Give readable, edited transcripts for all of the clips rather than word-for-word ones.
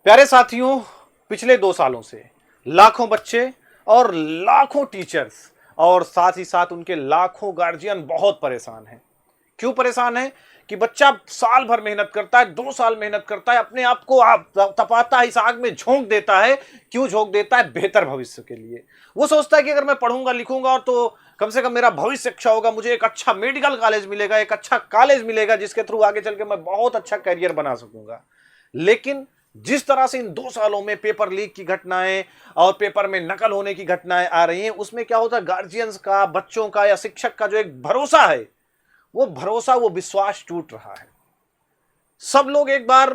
प्यारे साथियों, पिछले 2 सालों से लाखों बच्चे और लाखों टीचर्स और साथ ही साथ उनके लाखों गार्जियन बहुत परेशान हैं। क्यों परेशान है कि बच्चा साल भर मेहनत करता है, 2 साल मेहनत करता है, अपने आप को तपाता है, इस आग में झोंक देता है। क्यों झोंक देता है? बेहतर भविष्य के लिए। वो सोचता है कि अगर मैं पढ़ूंगा लिखूंगा और तो कम से कम मेरा भविष्य अच्छा होगा, मुझे एक अच्छा मेडिकल कॉलेज मिलेगा, एक अच्छा कॉलेज मिलेगा जिसके थ्रू आगे चल के मैं बहुत अच्छा करियर बना सकूंगा। लेकिन जिस तरह से इन 2 सालों में पेपर लीक की घटनाएं और पेपर में नकल होने की घटनाएं आ रही हैं, उसमें क्या होता है, गार्जियंस का, बच्चों का या शिक्षक का जो एक भरोसा है, वो विश्वास टूट रहा है। सब लोग एक बार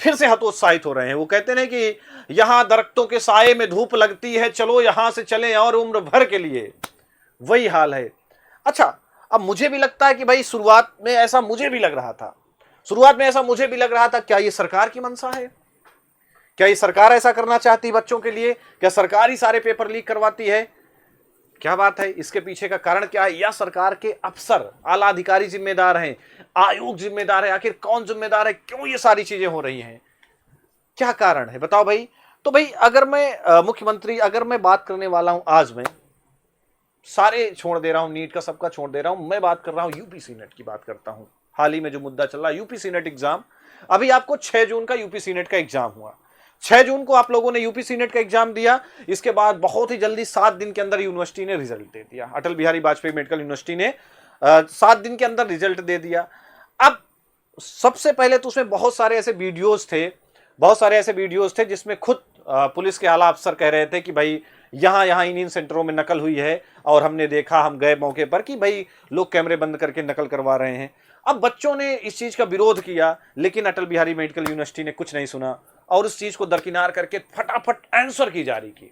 फिर से हतोत्साहित हो रहे हैं। वो कहते हैं कि यहां दरख्तों के साए में धूप लगती है, चलो यहां से चलें और उम्र भर के लिए। वही हाल है। अच्छा, अब मुझे भी लगता है कि भाई शुरुआत में ऐसा मुझे भी लग रहा था। क्या ये सरकार की मंशा है? क्या ये सरकार ऐसा करना चाहती है बच्चों के लिए? क्या सरकार ही सारे पेपर लीक करवाती है? क्या बात है? इसके पीछे का कारण क्या है? या सरकार के अफसर, आला अधिकारी जिम्मेदार हैं, आयोग जिम्मेदार है? आखिर कौन जिम्मेदार है? क्यों ये सारी चीजें हो रही हैं? क्या कारण है, बताओ भाई। तो भाई अगर मैं मुख्यमंत्री, अगर मैं बात करने वाला हूं, आज मैं सारे छोड़ दे रहा हूं, नीट का सबका छोड़ दे रहा हूं, मैं बात कर रहा हूं यूपीसी नेट की बात करता हूं। हाल ही में जो मुद्दा चल रहा है यूपीसी नेट एग्जाम, अभी आपको 6 जून का यूपीसी नेट का एग्जाम हुआ। 6 जून को आप लोगों ने यूपीसी नेट का एग्जाम दिया। इसके बाद बहुत ही जल्दी 7 दिन के अंदर यूनिवर्सिटी ने रिजल्ट दे दिया। अटल बिहारी वाजपेयी मेडिकल यूनिवर्सिटी ने 7 दिन के अंदर रिजल्ट दे दिया। अब सबसे पहले तो उसमें बहुत सारे ऐसे वीडियोज थे जिसमें खुद पुलिस के आला अफसर कह रहे थे कि भाई यहां यहां इन सेंटरों में नकल हुई है और हमने देखा, हम गए मौके पर कि भाई लोग कैमरे बंद करके नकल करवा रहे हैं। अब बच्चों ने इस चीज का विरोध किया, लेकिन अटल बिहारी मेडिकल यूनिवर्सिटी ने कुछ नहीं सुना और उस चीज को दरकिनार करके फटाफट आंसर की जारी की।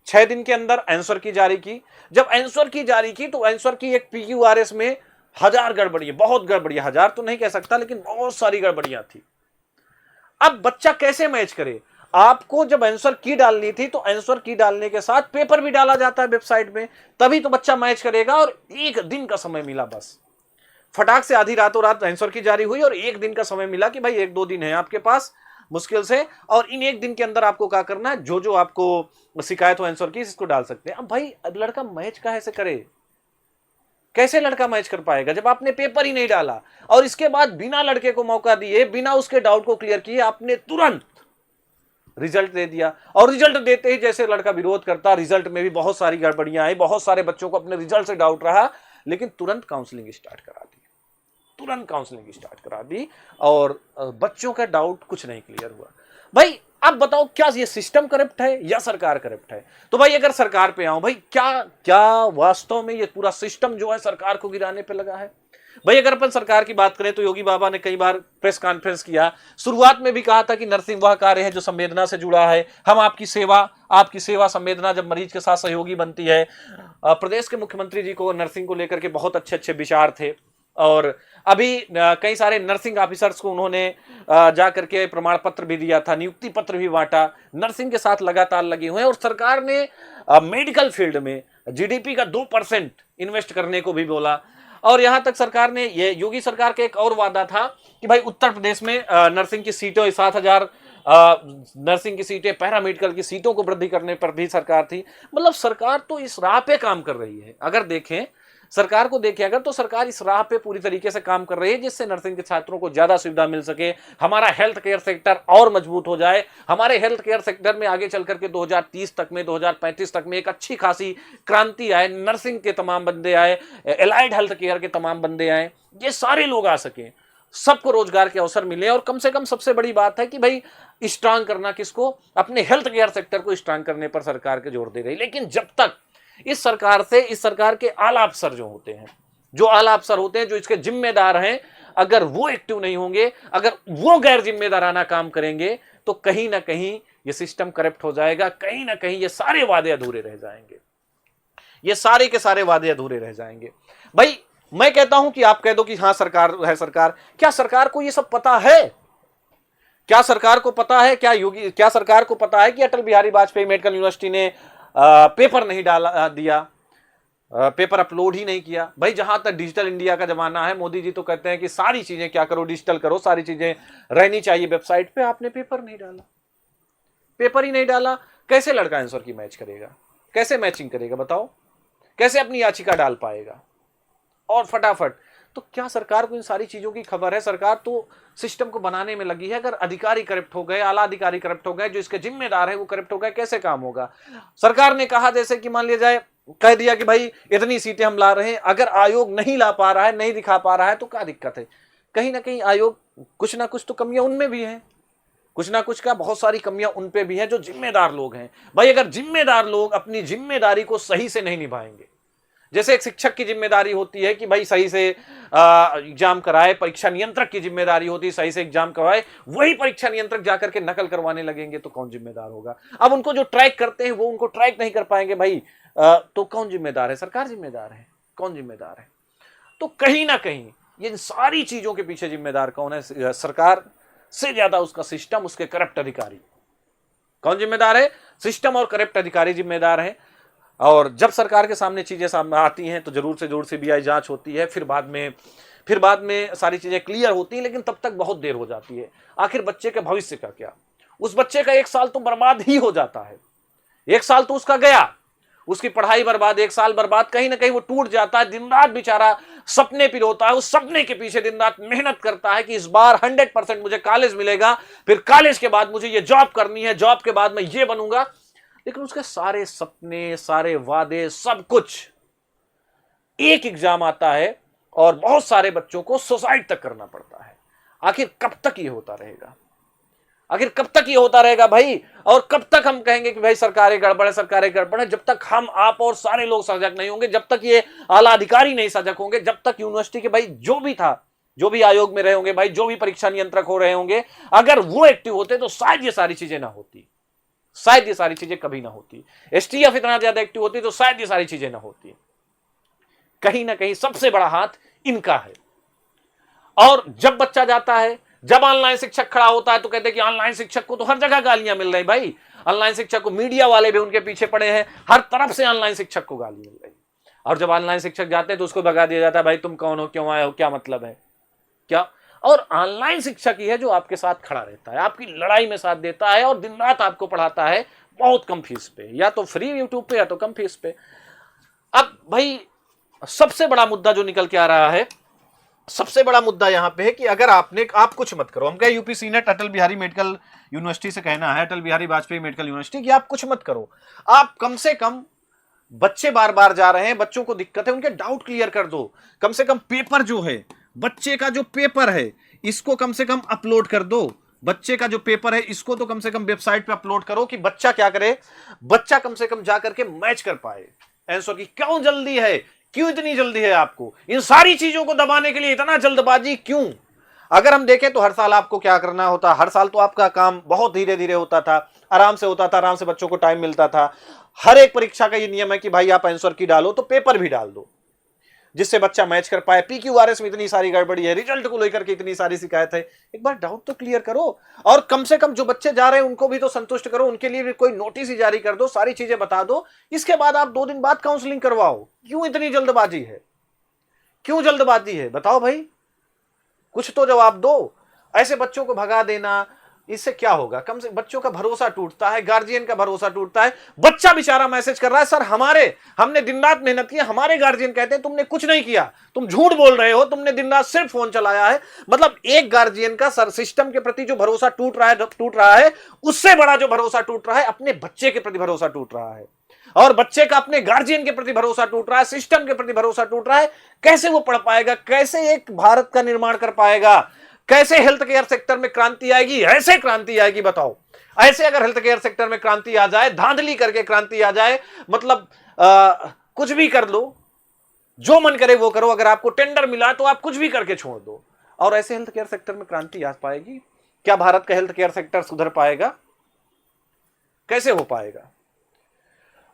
6 दिन के अंदर आंसर की जारी की। जब आंसर की जारी की तो आंसर की एक पीक्यूआरएस में हजार गड़बड़ियां, बहुत गड़बड़ियां, हजार तो नहीं कह सकता लेकिन बहुत सारी गड़बड़ियां थी। अब बच्चा कैसे मैच करे? आपको जब आंसर की डालनी थी तो आंसर की डालने के साथ पेपर भी डाला जाता है वेबसाइट में, तभी तो बच्चा मैच करेगा। और 1 दिन का समय मिला, बस फटाक से आधी रातों रात आंसर की जारी हुई और 1 दिन का समय मिला कि भाई 1-2 दिन है आपके पास मुश्किल से, और इन 1 दिन के अंदर आपको क्या करना है, जो जो आपको शिकायत हो आंसर की इसको डाल सकते हैं। अब भाई लड़का मैच कैसे करे? कैसे लड़का मैच कर पाएगा जब आपने पेपर ही नहीं डाला? और इसके बाद बिना लड़के को मौका दिए, बिना उसके डाउट को क्लियर किए, आपने तुरंत रिजल्ट दे दिया। और रिजल्ट देते ही जैसे लड़का विरोध करता, रिजल्ट में भी बहुत सारी गड़बड़ियां आई, बहुत सारे बच्चों को अपने रिजल्ट से डाउट रहा, लेकिन तुरंत काउंसलिंग स्टार्ट करा दी और बच्चों का डाउट कुछ नहीं क्लियर हुआ। भाई अब बताओ, क्या ये सिस्टम करप्ट है या सरकार करप्ट है? तो भाई अगर सरकार पे आऊं, भाई क्या क्या वास्तव में ये पूरा सिस्टम जो है सरकार को गिराने पे लगा है? भाई अगर अपन सरकार की बात करें तो योगी बाबा ने कई बार प्रेस कॉन्फ्रेंस किया, शुरुआत में भी कहा था कि नर्सिंग वह कार्य है जो संवेदना से जुड़ा है, हम आपकी सेवा संवेदना जब मरीज के साथ सहयोगी बनती है। प्रदेश के मुख्यमंत्री जी को नर्सिंग को लेकर के बहुत अच्छे अच्छे विचार थे और अभी कई सारे नर्सिंग ऑफिसर्स को उन्होंने जा करके प्रमाण पत्र भी दिया था, नियुक्ति पत्र भी बांटा। नर्सिंग के साथ लगातार लगे हुए हैं और सरकार ने मेडिकल फील्ड में जीडीपी का 2% इन्वेस्ट करने को भी बोला। और यहां तक सरकार ने, ये योगी सरकार का एक और वादा था कि भाई उत्तर प्रदेश में नर्सिंग की सीटों 7,000 नर्सिंग की सीटें, पैरामेडिकल की सीटों को वृद्धि करने पर भी सरकार थी। मतलब सरकार तो इस राह पे काम कर रही है। अगर देखें सरकार को देखें अगर, तो सरकार इस राह पे पूरी तरीके से काम कर रही है जिससे नर्सिंग के छात्रों को ज्यादा सुविधा मिल सके, हमारा हेल्थ केयर सेक्टर और मजबूत हो जाए। हमारे हेल्थ केयर सेक्टर में आगे चल करके 2030 तक में, 2035 तक में एक अच्छी खासी क्रांति आए, नर्सिंग के तमाम बंदे आए, एलाइड हेल्थ केयर के तमाम बंदे आए, ये सारे लोग आ सके, सबको रोजगार के अवसर मिले। और कम से कम सबसे बड़ी बात है कि भाई स्ट्रांग करना किसको, अपने हेल्थ केयर सेक्टर को स्ट्रांग करने पर सरकार के जोर दे रही। लेकिन जब तक इस सरकार के आला अफसर जो होते हैं, जो इसके जिम्मेदार हैं, अगर वो एक्टिव नहीं होंगे, अगर वो गैर जिम्मेदाराना काम करेंगे, तो कहीं ना कहीं ये सिस्टम करप्ट हो जाएगा, कहीं ना कहीं ये सारे वादे अधूरे रह जाएंगे, ये सारे के सारे वादे अधूरे रह जाएंगे। भाई मैं कहता हूं कि आप कह दो कि हाँ सरकार है, क्या सरकार को ये सब पता है? क्या सरकार को पता है, क्या सरकार को पता है कि अटल बिहारी वाजपेयी मेडिकल यूनिवर्सिटी ने पेपर नहीं दिया? पेपर अपलोड ही नहीं किया। भाई जहां तक डिजिटल इंडिया का जमाना है, मोदी जी तो कहते हैं कि सारी चीजें क्या करो, डिजिटल करो, सारी चीजें रहनी चाहिए वेबसाइट पे। आपने पेपर नहीं डाला, पेपर ही नहीं डाला, कैसे लड़का आंसर की मैच करेगा, कैसे मैचिंग करेगा बताओ, कैसे अपनी याचिका डाल पाएगा। और फटाफट, तो क्या सरकार को इन सारी चीजों की खबर है? सरकार तो सिस्टम को बनाने में लगी है। अगर अधिकारी करप्ट हो गए, आला अधिकारी करप्ट हो गए, जो इसके जिम्मेदार है वो करप्ट हो गए, कैसे काम होगा? सरकार ने कहा जैसे कि मान लिया जाए, कह दिया कि भाई इतनी सीटें हम ला रहे हैं, अगर आयोग नहीं ला पा रहा है, नहीं दिखा पा रहा है, तो क्या दिक्कत है? कहीं ना कहीं आयोग कुछ ना कुछ तो कमियां उनमें भी है, कुछ ना कुछ का बहुत सारी कमियां उन पे भी हैं जो जिम्मेदार लोग हैं। भाई अगर जिम्मेदार लोग अपनी जिम्मेदारी को सही से नहीं निभाएंगे, जैसे एक शिक्षक की जिम्मेदारी होती है कि भाई सही से एग्जाम कराए, परीक्षा नियंत्रक की जिम्मेदारी होती है सही से एग्जाम करवाए, वही परीक्षा नियंत्रक जाकर के नकल करवाने लगेंगे तो कौन जिम्मेदार होगा? अब उनको जो ट्रैक करते हैं वो उनको ट्रैक नहीं कर पाएंगे भाई, तो कौन जिम्मेदार है? सरकार जिम्मेदार है। कौन जिम्मेदार है? तो कहीं ना कहीं ये सारी चीजों के पीछे जिम्मेदार कौन है? सरकार से ज्यादा उसका सिस्टम, उसके करप्ट अधिकारी। कौन जिम्मेदार है? सिस्टम और करप्ट अधिकारी जिम्मेदार हैं। और जब सरकार के सामने चीजें सामने आती हैं तो जरूर से जरूर सीबीआई जांच होती है, फिर बाद में सारी चीजें क्लियर होती हैं, लेकिन तब तक बहुत देर हो जाती है। आखिर बच्चे के भविष्य का क्या? उस बच्चे का 1 साल तो बर्बाद ही हो जाता है। 1 साल तो उसका गया, उसकी पढ़ाई बर्बाद, 1 साल बर्बाद, कहीं ना कहीं वो टूट जाता है। दिन रात बेचारा सपने पिरोता है, उस सपने के पीछे दिन रात मेहनत करता है कि इस बार 100% मुझे कॉलेज मिलेगा, फिर कॉलेज के बाद मुझे ये जॉब करनी है, जॉब के बाद मैं ये बनूंगा। लेकिन उसके सारे सपने, सारे वादे, सब कुछ, एक एग्जाम आता है और बहुत सारे बच्चों को सुसाइड तक करना पड़ता है। आखिर कब तक ये होता रहेगा? आखिर कब तक ये होता रहेगा भाई? और कब तक हम कहेंगे कि भाई सरकारें गड़बड़ है, सरकारें गड़बड़ है? जब तक हम, आप और सारे लोग सजग नहीं होंगे, जब तक ये आला अधिकारी नहीं सजग होंगे, जब तक यूनिवर्सिटी के भाई जो भी था, जो भी आयोग में रहे होंगे भाई, जो भी परीक्षा नियंत्रक हो रहे होंगे, अगर वो एक्टिव होते तो शायद ये सारी चीजें ना होती, शायद ये सारी चीजें कभी ना होती। एसटीएफ इतना ज्यादा एक्टिव होती तो शायद ये सारी चीजें ना होती। कहीं ना कहीं सबसे बड़ा हाथ इनका है। और जब बच्चा जाता है, जब ऑनलाइन शिक्षक खड़ा होता है तो कहते हैं कि ऑनलाइन शिक्षक को तो हर जगह गालियां मिल रही। भाई ऑनलाइन शिक्षक को मीडिया वाले भी उनके पीछे पड़े हैं, हर तरफ से ऑनलाइन शिक्षक को गाली मिल रही। और जब ऑनलाइन शिक्षक जाते हैं तो उसको भगा दिया जाता है, भाई तुम कौन हो, क्यों आए हो, क्या मतलब है, क्या? और ऑनलाइन शिक्षक ही है जो आपके साथ खड़ा रहता है, आपकी लड़ाई में साथ देता है और दिन रात आपको पढ़ाता है बहुत कम फीस पे, या तो फ्री यूट्यूब पे या तो कम फीस पे। अब भाई सबसे बड़ा मुद्दा जो निकल के आ रहा है, सबसे बड़ा मुद्दा यहां पे है कि अगर आप कुछ मत करो, हम कहे UP senate Atal Bihari medical university से कहना है, अटल बिहारी वाजपेयी मेडिकल यूनिवर्सिटी, कि आप कुछ मत करो, आप कम से कम, बच्चे बार बार जा रहे हैं, बच्चों को दिक्कत है, उनके डाउट क्लियर कर दो। कम से कम पेपर जो है, बच्चे का जो पेपर है, इसको कम से कम अपलोड कर दो। बच्चे का जो पेपर है इसको तो कम से कम वेबसाइट पे अपलोड करो कि बच्चा क्या करे, बच्चा कम से कम जाकर के मैच कर पाए आंसर की। क्यों जल्दी है, क्यों इतनी जल्दी है आपको? इन सारी चीजों को दबाने के लिए इतना जल्दबाजी क्यों? अगर हम देखें तो हर साल आपको क्या करना होता, हर साल तो आपका काम बहुत धीरे धीरे होता था, आराम से होता था, आराम से बच्चों को टाइम मिलता था। हर एक परीक्षा का ये नियम है कि भाई आप आंसर की डालो तो पेपर भी डाल दो, जिससे बच्चा मैच कर पाए। पीक्यूआरएस में इतनी सारी गड़बड़ी है, रिजल्ट को लेकर के इतनी सारी शिकायत है, एक बार डाउट तो क्लियर करो। और कम से कम जो बच्चे जा रहे हैं उनको भी तो संतुष्ट करो, उनके लिए भी कोई नोटिस ही जारी कर दो, सारी चीजें बता दो। इसके बाद आप 2 दिन बाद काउंसलिंग करवाओ। क्यों इतनी जल्दबाजी है, क्यों जल्दबाजी है बताओ भाई? कुछ तो जवाब दो। ऐसे बच्चों को भगा देना, इससे क्या होगा? कम से बच्चों का भरोसा टूटता है, गार्जियन का भरोसा टूटता है। बच्चा बेचारा मैसेज कर रहा है, सर हमने दिन रात मेहनत की, हमारे गार्जियन कहते हैं तुमने कुछ नहीं किया, तुम झूठ बोल रहे हो, तुमने दिन रात सिर्फ फोन चलाया है। मतलब एक गार्जियन का सर सिस्टम के प्रति जो भरोसा टूट रहा है, उससे बड़ा जो भरोसा टूट रहा है, अपने बच्चे के प्रति भरोसा टूट रहा है। और बच्चे का अपने गार्जियन के प्रति भरोसा टूट रहा है, सिस्टम के प्रति भरोसा टूट रहा है। कैसे वो पढ़ पाएगा? कैसे एक भारत का निर्माण कर पाएगा? कैसे हेल्थ केयर सेक्टर में क्रांति आएगी? ऐसे क्रांति आएगी बताओ। ऐसे अगर हेल्थ केयर सेक्टर में क्रांति आ जाए, धांधली करके क्रांति आ जाए, मतलब कुछ भी कर लो, जो मन करे वो करो, अगर आपको टेंडर मिला तो आप कुछ भी करके छोड़ दो, और ऐसे हेल्थ केयर सेक्टर में क्रांति आ पाएगी? क्या भारत का हेल्थ केयर सेक्टर सुधर पाएगा? कैसे हो पाएगा?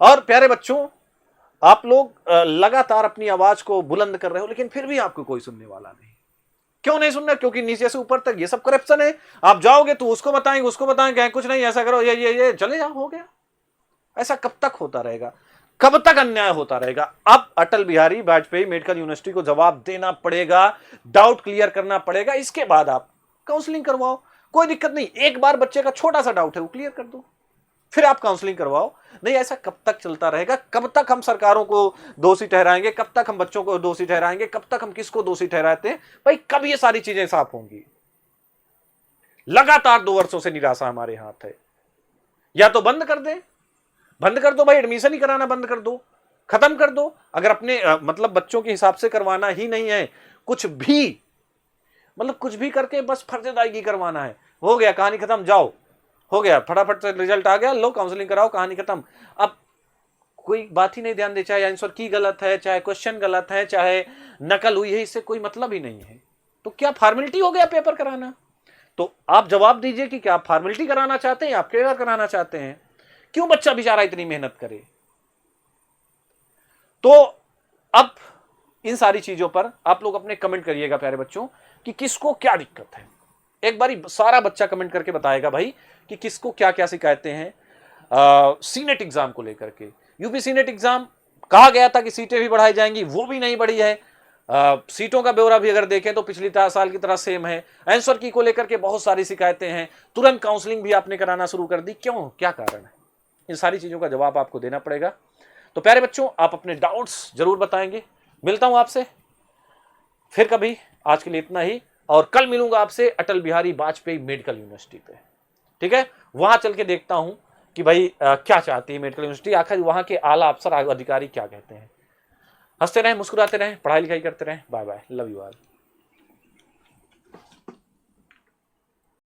और प्यारे बच्चों, आप लोग लगातार अपनी आवाज को बुलंद कर रहे हो, लेकिन फिर भी आपको कोई सुनने वाला नहीं। क्यों नहीं सुनना? क्योंकि नीचे से ऊपर तक ये सब करप्शन है। आप जाओगे तो उसको बताएंगे, कुछ नहीं, ऐसा करो, ये चले जाओ, हो गया। ऐसा कब तक होता रहेगा? कब तक अन्याय होता रहेगा? अब अटल बिहारी वाजपेयी मेडिकल यूनिवर्सिटी को जवाब देना पड़ेगा, डाउट क्लियर करना पड़ेगा, इसके बाद आप काउंसलिंग करवाओ, कोई दिक्कत नहीं। एक बार बच्चे का छोटा सा डाउट है वो क्लियर कर दो, फिर आप काउंसलिंग करवाओ। नहीं ऐसा कब तक चलता रहेगा? कब तक हम सरकारों को दोषी ठहराएंगे? कब तक हम बच्चों को दोषी ठहराएंगे? कब तक हम किसको दोषी ठहराते हैं भाई? कब ये सारी चीजें साफ होंगी? लगातार 2 वर्षों से निराशा हमारे हाथ है। या तो बंद कर दे, बंद कर दो भाई, एडमिशन ही कराना बंद कर दो, खत्म कर दो। अगर अपने मतलब बच्चों के हिसाब से करवाना ही नहीं है, कुछ भी मतलब कुछ भी करके बस फर्जदायगी करवाना है, हो गया, कहानी खत्म, जाओ, हो गया, फटाफट से रिजल्ट आ गया, लो काउंसलिंग कराओ, कहानी खत्म। अब कोई बात ही नहीं ध्यान दे, चाहे आंसर की गलत है, चाहे क्वेश्चन गलत है, चाहे नकल हुई है, इससे कोई मतलब ही नहीं है। तो क्या फॉर्मेलिटी हो गया पेपर कराना? तो आप जवाब दीजिए कि क्या आप फॉर्मेलिटी कराना चाहते हैं, आप पेपर कराना चाहते हैं? क्यों बच्चा बेचारा इतनी मेहनत करे? तो अब इन सारी चीजों पर आप लोग अपने कमेंट करिएगा प्यारे बच्चों कि किसको क्या दिक्कत है। एक बारी सारा बच्चा कमेंट करके बताएगा भाई कि किसको क्या क्या शिकायतें हैं सीनेट एग्जाम को लेकर के। यूपी सीनेट एग्जाम कहा गया था कि सीटें भी बढ़ाई जाएंगी, वो भी नहीं बढ़ी है। सीटों का ब्यौरा भी अगर देखें तो पिछली साल की तरह सेम है। आंसर की को लेकर के बहुत सारी शिकायतें हैं। तुरंत काउंसलिंग भी आपने कराना शुरू कर दी, क्यों, क्या कारण है? इन सारी चीजों का जवाब आपको देना पड़ेगा। तो प्यारे बच्चों आप अपने डाउट्स जरूर बताएंगे। मिलता हूं आपसे फिर कभी, आज के लिए इतना ही, और कल मिलूंगा आपसे अटल बिहारी वाजपेयी मेडिकल यूनिवर्सिटी पे, ठीक है? वहां चल के देखता हूं कि भाई क्या चाहती है मेडिकल यूनिवर्सिटी, आखिर वहां के आला अफसर अधिकारी क्या कहते हैं। हंसते रहें, मुस्कुराते रहें, पढ़ाई लिखाई करते रहें। Bye bye, love you all.